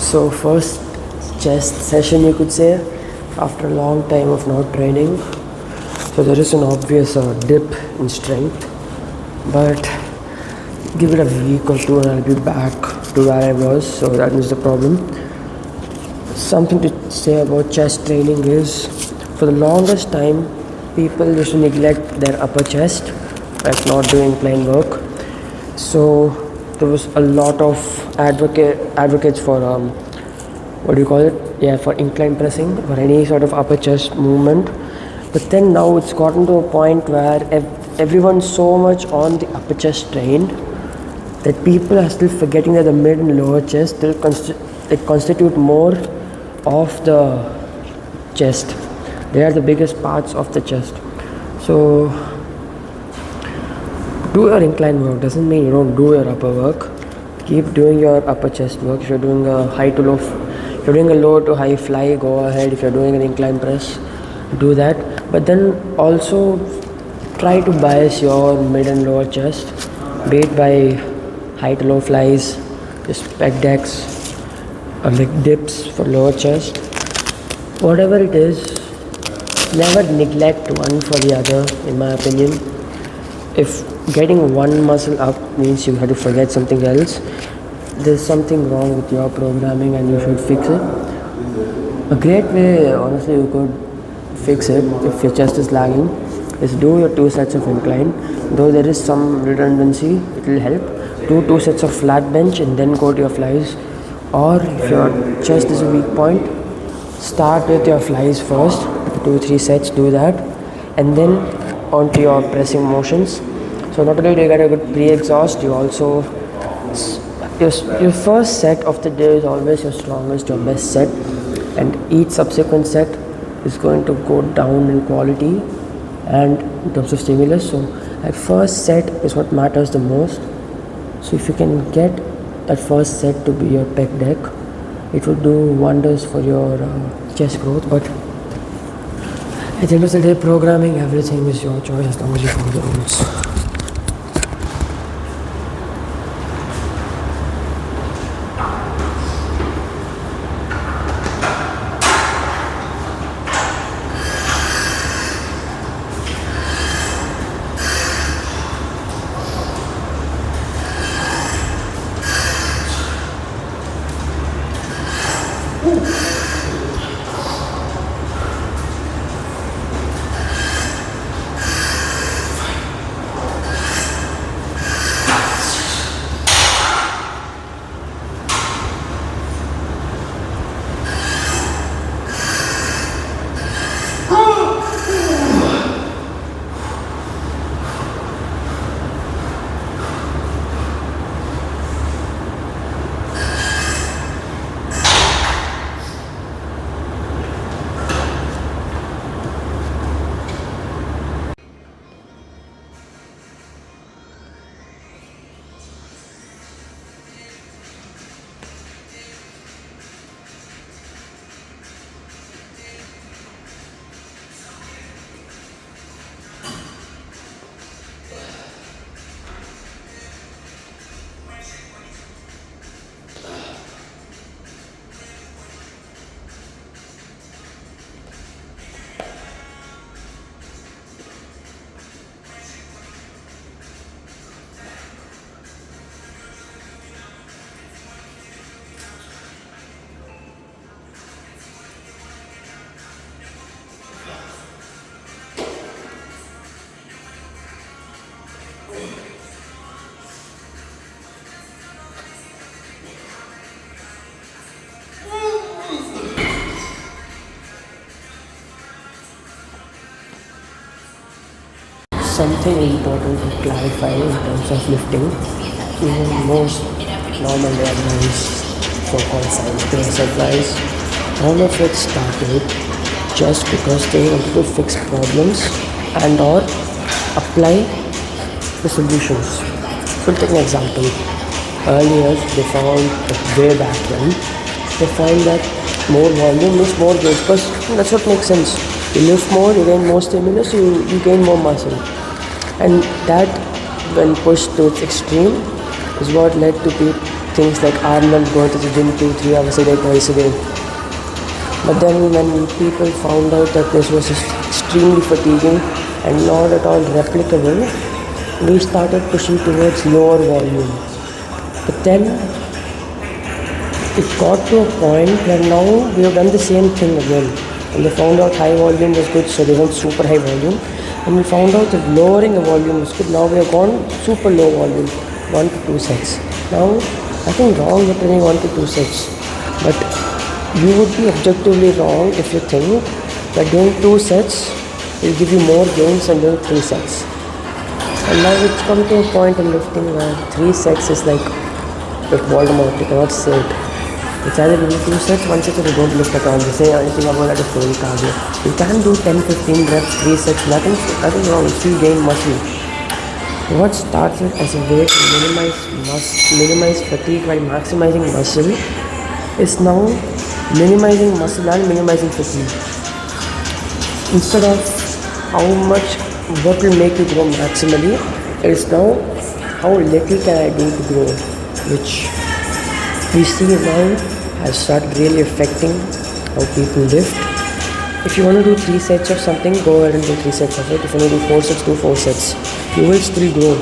So first chest session you could say after a long time of not training. So there is an obvious dip in strength, but give it a week or two and I'll be back to where I was. So that is the problem. Something to say about chest training is for the longest time people used to neglect their upper chest, like not doing plain work. So there was a lot of advocates for what do you call it? Yeah, for incline pressing, for any sort of upper chest movement. But then now it's gotten to a point where everyone's so much on the upper chest trained that people are still forgetting that the mid and lower chest still constitute more of the chest. They are the biggest parts of the chest. So do your incline work doesn't mean you don't do your upper work. Keep doing your upper chest work. If you're doing a high to low, if you're doing a low to high fly, go ahead. If you're doing an incline press, do that. But then also try to bias your mid and lower chest, be it by high to low flies, just pec decks, or like dips for lower chest. Whatever it is, never neglect one for the other, in my opinion. If getting one muscle up means you have to forget something else, there's something wrong with your programming and you should fix it. A great way, honestly, you could fix it if your chest is lagging is do your 2 sets of incline. Though there is some redundancy, it will help. Do 2 sets of flat bench and then go to your flies. Or if your chest is a weak point, start with your flies first, 2-3 sets, do that, and then onto your pressing motions. So not only do you get a good pre-exhaust, you also your first set of the day is always your strongest, your best set, and each subsequent set is going to go down in quality and in terms of stimulus. So that first set is what matters the most. So if you can get that first set to be your pec deck, it will do wonders for your chest growth. But at the end of the day, programming, everything is your choice as long as you follow the rules. Something important to clarify in terms of lifting, even most normally advanced so-called scientific supplies, all of it started just because they wanted to fix problems and or apply the solutions. So take an example. Earlier they found way back when they found that more volume means more weight, because that's what makes sense. You lift more, you gain more stimulus, you gain more muscle. And that, when pushed to its extreme, is what led to things like Arnold going to the gym 2-3 hours a day, twice a day. But then when people found out that this was extremely fatiguing and not at all replicable, we started pushing towards lower volume. But then it got to a point where now we have done the same thing again. And they found out high volume was good, so they went super high volume. And we found out that lowering the volume was good. Now we have gone super low volume, 1 to 2 sets. Now, nothing wrong with training 1 to 2 sets. But you would be objectively wrong if you think that doing 2 sets will give you more gains than doing 3 sets. And now it's come to a point in lifting where 3 sets is like Voldemort, you cannot say it. It's either you do 2 sets, 1 set, or you don't lift at all. You say anything about that is very cardio. You can do 10-15 reps, 3 sets, nothing wrong, you still gain muscle. What started as a way to minimize fatigue while maximizing muscle is now minimizing muscle and minimizing fatigue. Instead of what will make you grow maximally, it is now how little can I do to grow, which we see now has started really affecting how people lift. If you want to do 3 sets of something, go ahead and do 3 sets of it. If you want to do 4 sets, do 4 sets. You will still grow.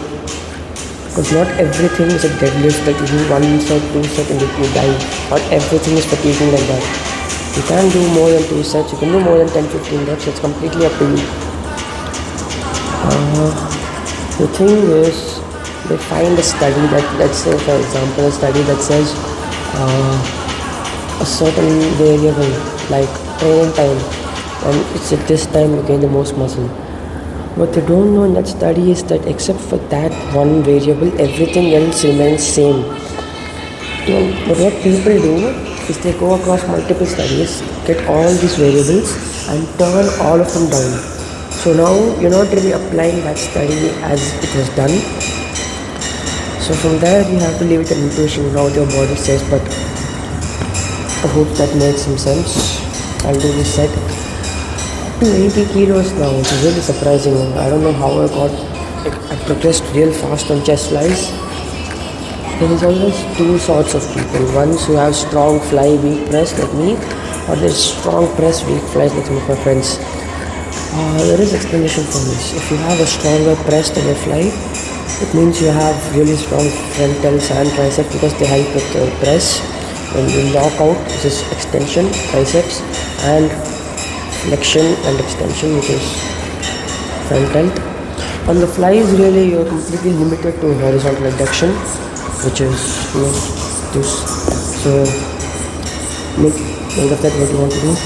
Because not everything is a deadlift that you do 1 set, 2 set and you die. Not everything is fatiguing like that. You can do more than 2 sets, you can do more than 10-15 reps, it's completely up to you. The thing is, they find a study that, let's say for example, a study that says a certain variable like training time, and it's at this time you gain the most muscle. What they don't know in that study is that except for that one variable, everything else remains same. But what people do is they go across multiple studies, get all these variables and turn all of them down. So now you're not really applying that study as it was done. So from there you have to leave it an intuition how your body says, but I hope that makes some sense. I'll do this set to 80 kilos now, which is really surprising. I don't know how I progressed real fast on chest flies. There is always 2 sorts of people. Ones who have strong fly, weak press like me, or there's strong press, weak flies like some of my friends. There is explanation for this. If you have a stronger press than your fly, it means you have really strong frontals and triceps because they help with the press. When you lock out, this is extension, triceps, and flexion and extension, which is frontal. On the flies, really, you're completely limited to horizontal adduction, which is this. So, think of that what you want to do.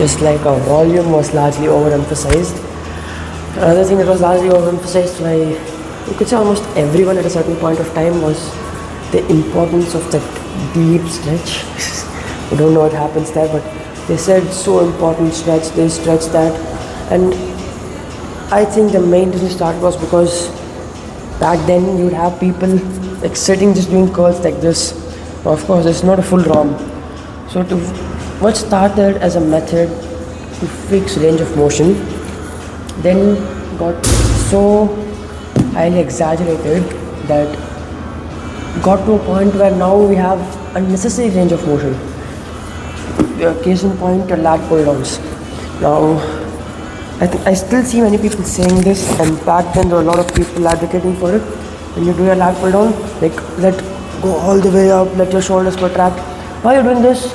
just like a volume was largely overemphasized. Another thing that was largely overemphasized by, you could say, almost everyone at a certain point of time was the importance of that deep stretch. I don't know what happens there, but they said so important stretch, they stretch that. And I think the main reason it started was because back then you would have people like sitting just doing curls like this. Now, of course, it's not a full ROM. So what started as a method to fix range of motion then got so highly exaggerated that got to a point where now we have unnecessary range of motion. Case in point, your lat pull downs. Now, I still see many people saying this, and back then there were a lot of people advocating for it. When you do your lat pull down, like let go all the way up, let your shoulders contract. Why are you doing this?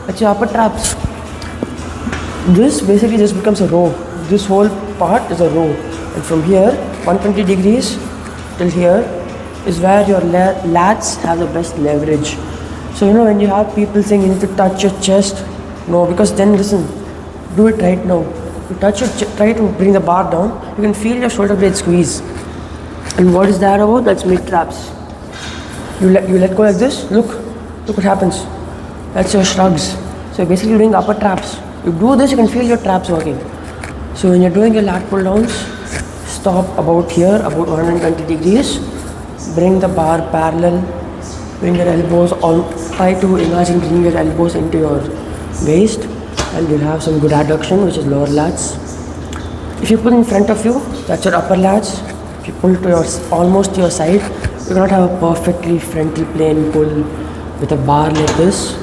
Let your upper traps. This basically just becomes a row. This whole part is a row, and from here, 120 degrees till here is where your lats have the best leverage. So when you have people saying you need to touch your chest, no, because then listen, do it right now. You touch your try to bring the bar down, you can feel your shoulder blade squeeze. And what is that about? That's mid traps. You let go like this, look what happens. That's your shrugs. So you're basically doing upper traps. You do this, you can feel your traps working. So when you're doing your lat pull downs, stop about here, about 120 degrees, bring the bar parallel, bring your elbows on, try to imagine bringing your elbows into your waist, and you'll have some good adduction, which is lower lats. If you pull in front of you, that's your upper lats. If you pull to your almost to your side, you cannot have a perfectly frontal plane pull with a bar like this.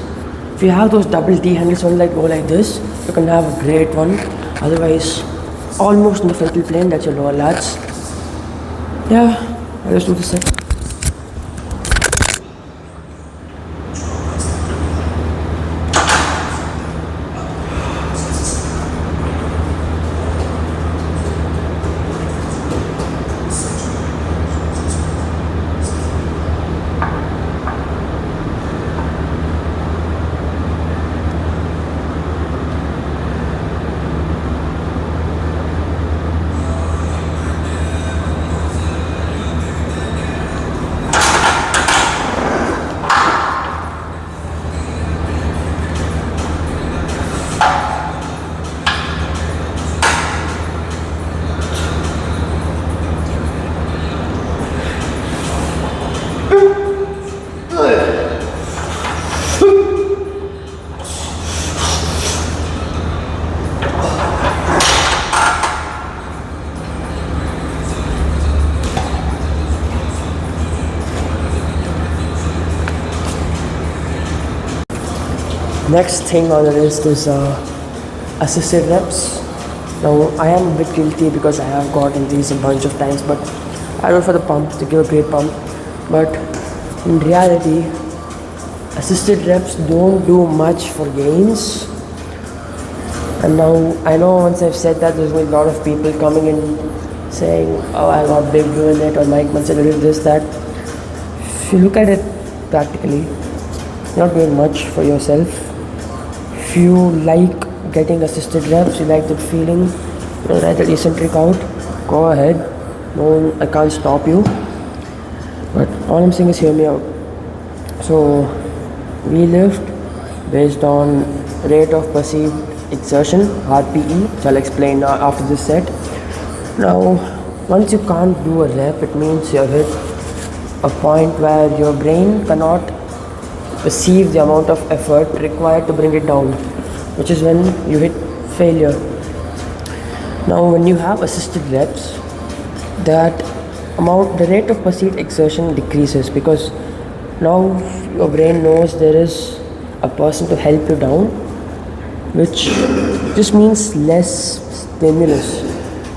If you have those double T handles one like go like this, you can have a great one. Otherwise, almost in the frontal plane, that's your lower lats. Yeah, I'll just do this set. Next thing on the list is assisted reps. Now I am a bit guilty because I have gotten these a bunch of times, but I do it for the pump, to give a great pump. But in reality, assisted reps don't do much for gains. And now I know once I've said that, there's going to be a lot of people coming in saying, oh, I got big doing it, or Mike Mansell did this, that. If you look at it practically, you're not doing much for yourself. If you like getting assisted reps, you like that feeling, like that eccentric out, go ahead. No, I can't stop you. But all I'm saying is hear me out. So we lift based on rate of perceived exertion, RPE, which I'll explain after this set. Now, once you can't do a rep, it means you've hit a point where your brain cannot perceive the amount of effort required to bring it down, which is when you hit failure. Now when you have assisted reps, the rate of perceived exertion decreases because now your brain knows there is a person to help you down, which just means less stimulus.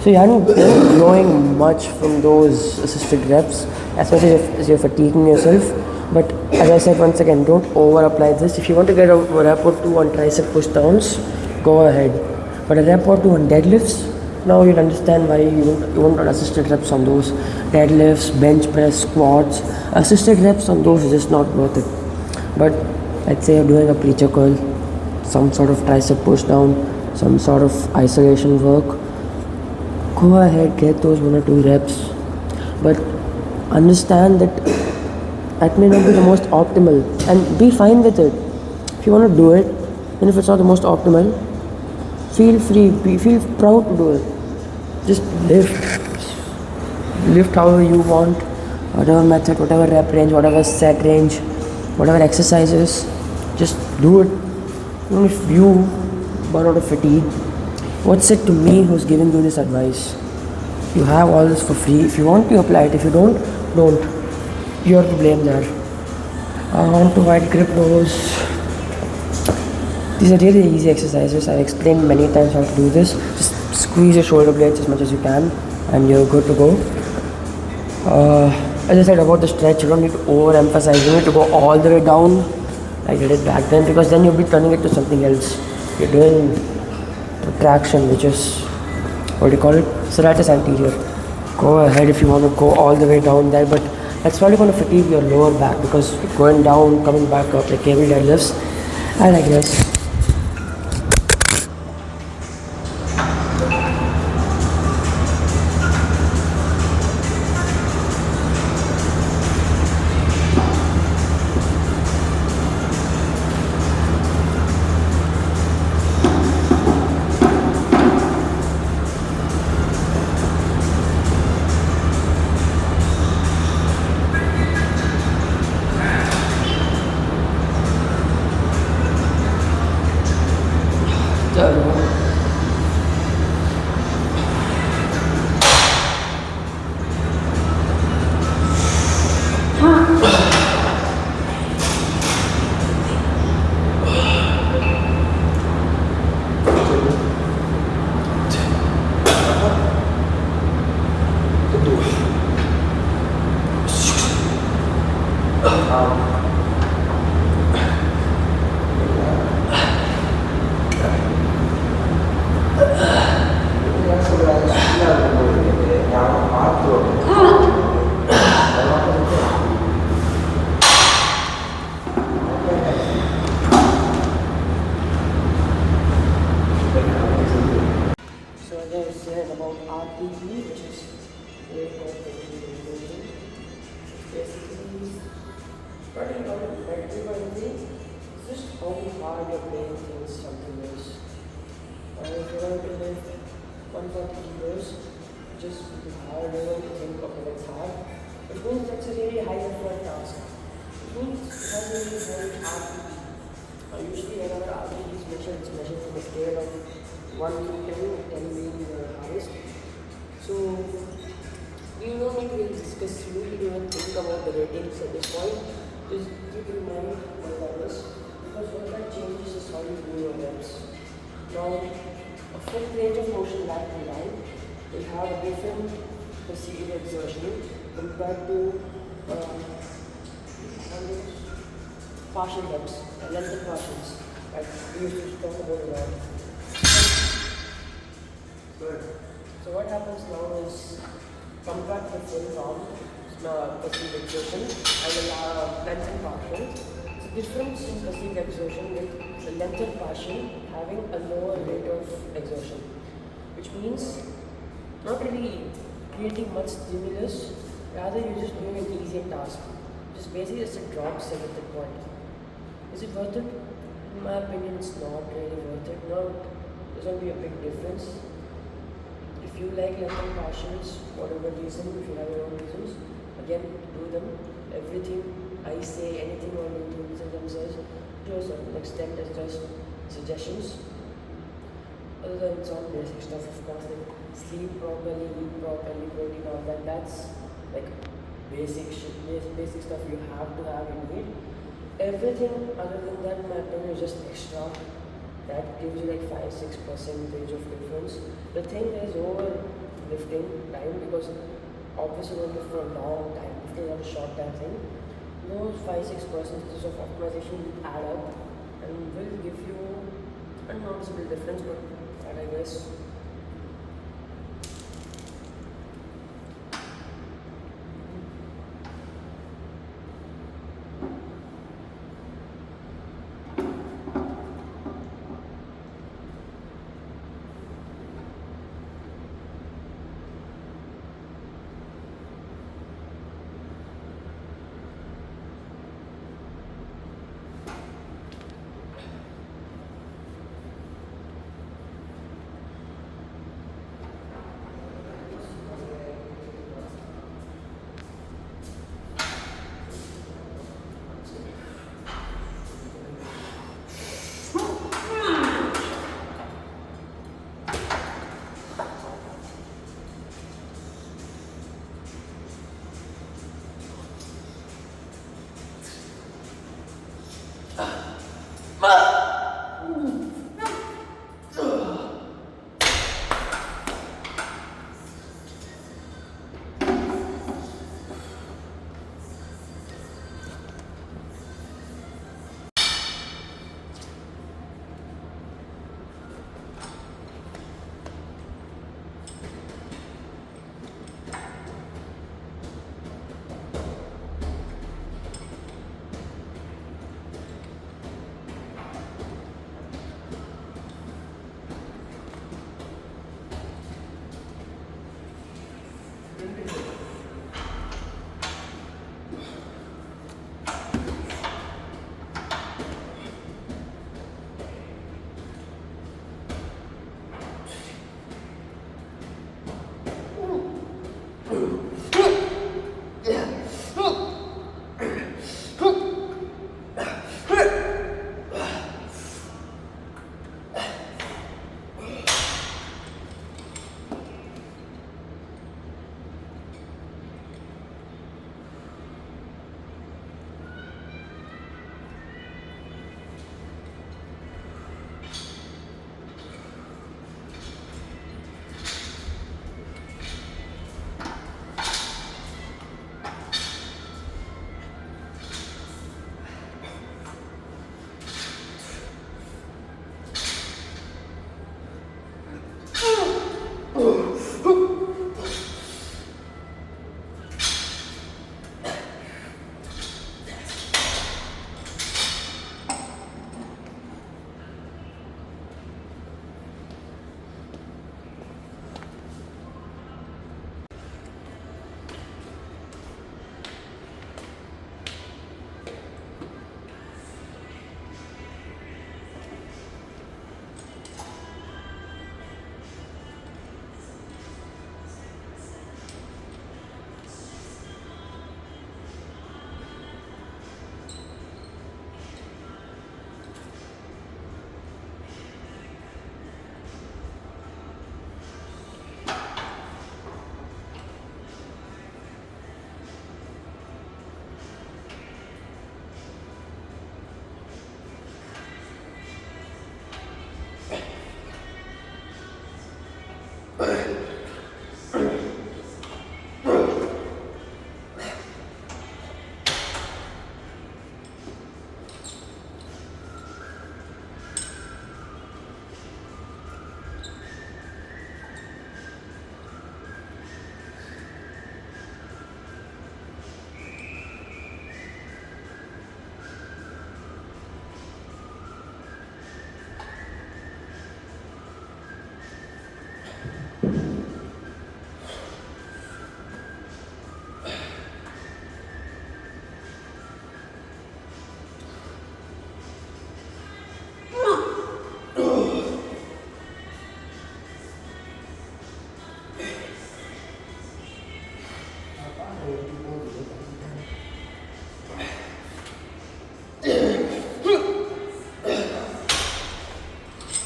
So you aren't growing much from those assisted reps, especially if you're fatiguing yourself. But as I said once again, don't over apply this. If you want to get a rep or two on tricep push downs, go ahead. But a rep or two on deadlifts, now you'll understand why you won't want assisted reps on those. Deadlifts, bench press, squats, assisted reps on those is just not worth it. But I'd say you're doing a preacher curl, some sort of tricep push down, some sort of isolation work, go ahead, get those 1 or 2 reps, but understand that that may not be the most optimal, and be fine with it. If you want to do it, and if it's not the most optimal, feel free, feel proud to do it. Just lift however you want, whatever method, whatever rep range, whatever set range, whatever exercises, just do it. Even if you burn out of fatigue, what's it to me who's giving you this advice? You have all this for free. If you want to apply it, if you don't, you're to blame there. On to wide grip rows. These are really easy exercises. I've explained many times how to do this. Just squeeze your shoulder blades as much as you can and you're good to go. As I said about the stretch, you don't need to overemphasize. You need to go all the way down like I did back then, because then you'll be turning it to something else. You're doing traction, which is, what do you call it? Serratus anterior. Go ahead if you want to go all the way down there, but that's probably going to fatigue your lower back, because going down, coming back up like cable deadlifts, I digress. Third one. So as I said about RPE, which is rate of revolution, basically starting out of negative energy, it's just how hard your brain thinks something is. If you want to lift 140 kilos, just with the hard level to think of it as hard, which means that's a really high effort task. It means it has a really high RPE. Usually whenever RPE is measured, it's measured from a scale of 1 to 10, 10 being the highest. So you don't need to really discuss, you need to even think about the ratings at this point. Just keep in mind what that is, because what that changes is how you do your reps. Now, a full range of motion back and down will have a different perceived exertion compared to partial reps, lengthened partials. Right? We used to talk about it. So what happens now is compact the full arm perceived exertion and the lengthened partial. It's a difference in perceived exertion with the lengthened partial having a lower rate of exertion, which means not really creating much stimulus, rather you're just doing an easy task. Just basically just a drop set at the point. Is it worth it? In my opinion, it's not really worth it. There's going to be a big difference. If you like lengthened partials, whatever reason, if you have your own reasons, again, do them. Everything I say, anything on YouTube themselves, to a certain extent as just suggestions. Other than some basic stuff, of course, like sleep properly, eat properly, protein, all that. That's like basic shit, basic stuff you have to have in need. Everything other than that, in my opinion, is just extra. That gives you like 5-6% of difference. The thing is over lifting time, because obviously we're lifting for a long time, lifting not a short time thing. Those 5-6% of optimization will add up and will give you a noticeable difference, but that I guess.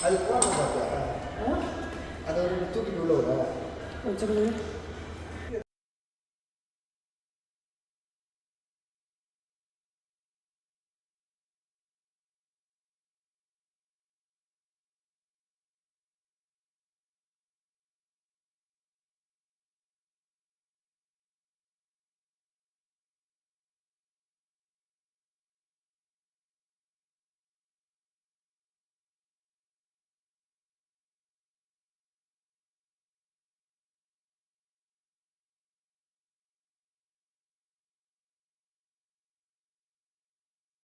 அது போன பார்த்தா அதை ஒரு தூக்கிட்டு உள்ள விட கொஞ்சம்